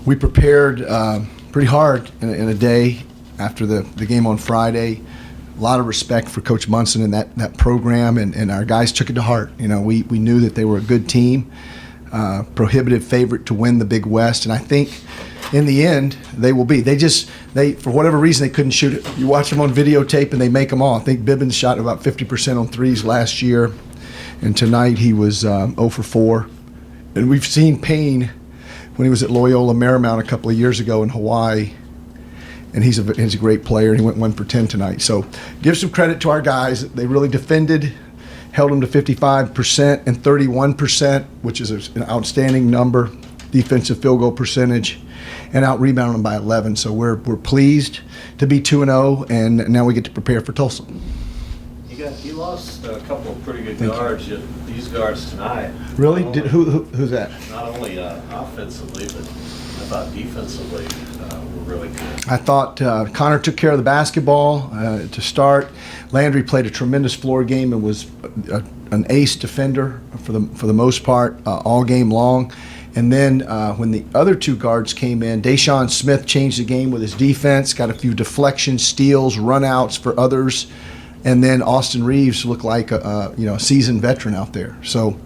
We prepared pretty hard in a day after the game on Friday. A lot of respect for Coach Munson and that program, and our guys took it to heart. You know, we knew that they were a good team, prohibitive favorite to win the Big West, and I think in the end they will be. They for whatever reason they couldn't shoot it. You watch them on videotape and they make them all. I think Bibbins shot about 50% on threes last year, and tonight he was 0 for 4. And we've seen Payne when he was at Loyola Marymount a couple of years ago in Hawaii, and he's a great player, and he went 1 for 10 tonight. So give some credit to our guys. They really defended, held them to 55% and 31%, which is an outstanding number, defensive field goal percentage, and out-rebounded them by 11. So we're pleased to be 2-0, and now we get to prepare for Tulsa. You lost a couple of pretty good guards. These guards tonight. Really? Who's that? Not only offensively, but I thought defensively were really good. I thought Connor took care of the basketball to start. Landry played a tremendous floor game and was an ace defender for the most part all game long. And then when the other two guards came in, Deshaun Smith changed the game with his defense, got a few deflections, steals, runouts for others. And then Austin Reeves looked like a seasoned veteran out there. So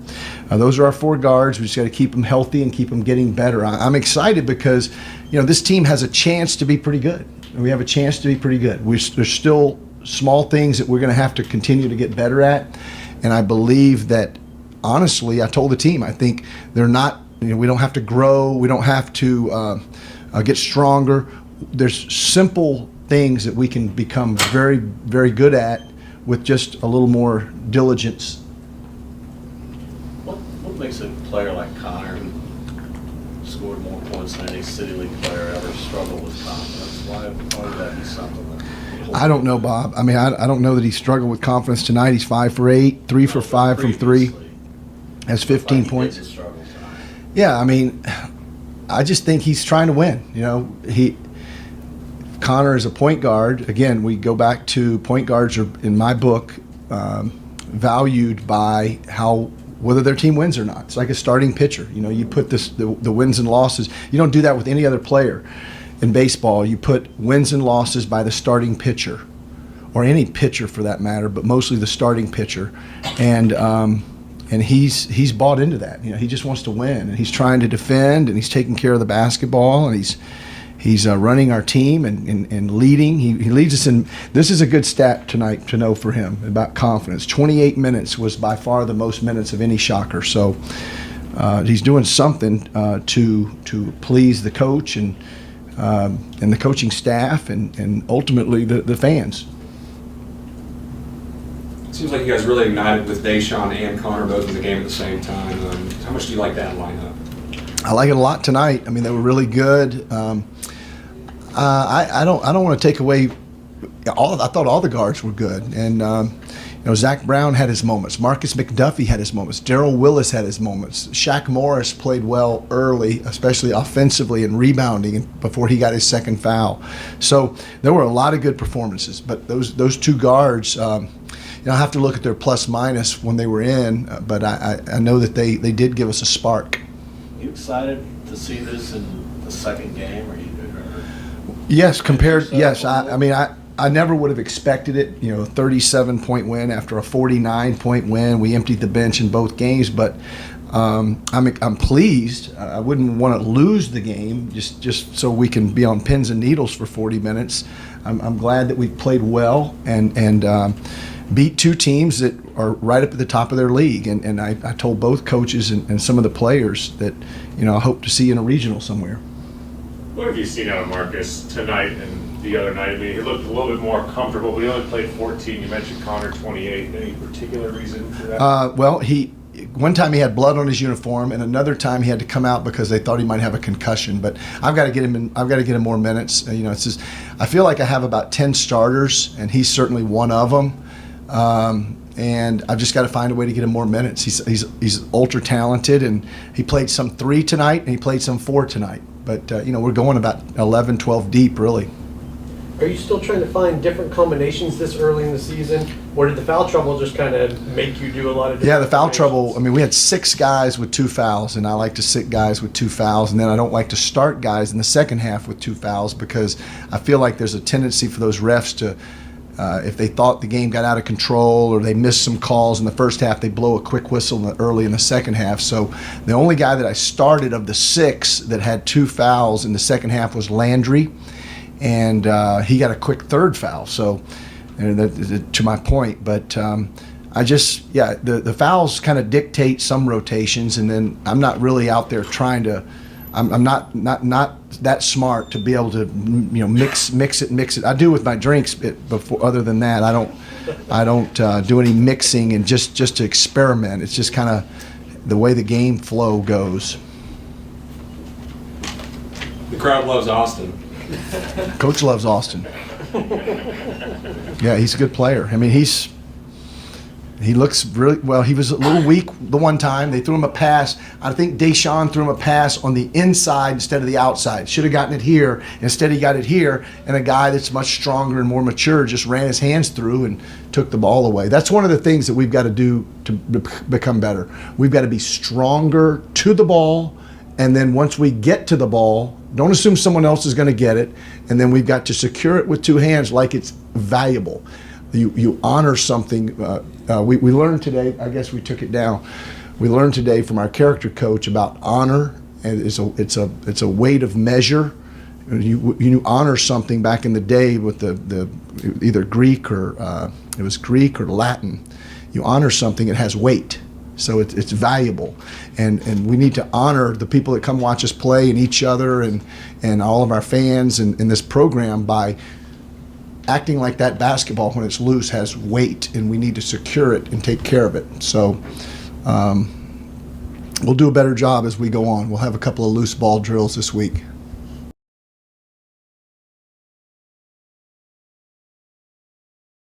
those are our 4 guards. We just got to keep them healthy and keep them getting better. I'm excited because this team has a chance to be pretty good. We have a chance to be pretty good. There's still small things that we're going to have to continue to get better at. And I believe that, honestly, I told the team, I think they're not. We don't have to grow. We don't have to get stronger. There's simple things that we can become very, very good at with just a little more diligence. What makes a player like Connor, who scored more points than any City League player ever, struggle with confidence? Why would that be something that... I don't know, Bob. I mean, I don't know that he struggled with confidence tonight. He's 5 for 8, 3 for 5 from 3, has 15 points. Yeah, I mean, I just think he's trying to win. Connor is a point guard. Again, we go back to point guards are, in my book, valued by whether their team wins or not. It's like a starting pitcher. You put the wins and losses. You don't do that with any other player in baseball. You put wins and losses by the starting pitcher, or any pitcher for that matter, but mostly the starting pitcher. And he's bought into that. He just wants to win, and he's trying to defend, and he's taking care of the basketball, and he's running our team and leading. He leads us in. This is a good stat tonight to know for him about confidence. 28 minutes was by far the most minutes of any Shocker. So he's doing something to please the coach and the coaching staff and ultimately the fans. It seems like you guys really ignited with Deshaun and Connor both in the game at the same time. How much do you like that lineup? I like it a lot tonight. I mean, they were really good. I don't want to take away I thought all the guards were good, and Zach Brown had his moments. Marcus McDuffie had his moments. Darrell Willis had his moments. Shaq Morris played well early, especially offensively and rebounding before he got his second foul. So there were a lot of good performances, but those 2 guards. I have to look at their plus minus when they were in, but I know that they did give us a spark. You excited to see this in the second game? Yes, yes. I never would have expected it. 37-point win after a 49-point win. We emptied the bench in both games, but I'm pleased. I wouldn't want to lose the game just so we can be on pins and needles for 40 minutes. I'm glad that we played well and beat 2 teams that are right up at the top of their league. And I told both coaches and some of the players that I hope to see in a regional somewhere. What have you seen out of Marcus tonight and the other night? I mean, he looked a little bit more comfortable, but he only played 14. You mentioned Connor 28. Any particular reason for that? Well, one time he had blood on his uniform, and another time he had to come out because they thought he might have a concussion. But I've got to get him more minutes. It's just, I feel like I have about 10 starters, and he's certainly one of them. And I've just got to find a way to get him more minutes. He's ultra talented, and he played some 3 tonight, and he played some 4 tonight. But we're going about 11, 12 deep, really. Are you still trying to find different combinations this early in the season? Or did the foul trouble just kind of make you do a lot of different Yeah, the foul combinations? trouble, I mean, we had 6 guys with 2 fouls, and I like to sit guys with 2 fouls, and then I don't like to start guys in the second half with 2 fouls because I feel like there's a tendency for those refs to, if they thought the game got out of control or they missed some calls in the first half, they blow a quick whistle early in the second half. So the only guy that I started of the 6 that had 2 fouls in the second half was Landry, and he got a quick 3rd foul. So, to my point, but I just, the fouls kind of dictate some rotations, and then I'm not really out there trying to. I'm not that smart to be able to mix it. I do with my drinks before. Other than that, I don't do any mixing and just to experiment. It's just kind of the way the game flow goes. The crowd loves Austin. Coach loves Austin. Yeah, he's a good player. I mean, he looks really well. He was a little weak the one time. They threw him a pass. I think Deshaun threw him a pass on the inside instead of the outside. Should have gotten it here. Instead, he got it here, and a guy that's much stronger and more mature just ran his hands through and took the ball away. That's one of the things that we've got to do to become better. We've got to be stronger to the ball, and then once we get to the ball, don't assume someone else is going to get it, and then we've got to secure it with 2 hands like it's valuable. You honor something. We learned today, I guess we took it down, we learned today from our character coach about honor, and it's a weight of measure. You honor something back in the day with the either Greek or it was Greek or Latin. You honor something, it has weight. So it's valuable, and we need to honor the people that come watch us play and each other and all of our fans and in this program by acting like that basketball when it's loose has weight, and we need to secure it and take care of it. So we'll do a better job as we go on. We'll have a couple of loose ball drills this week.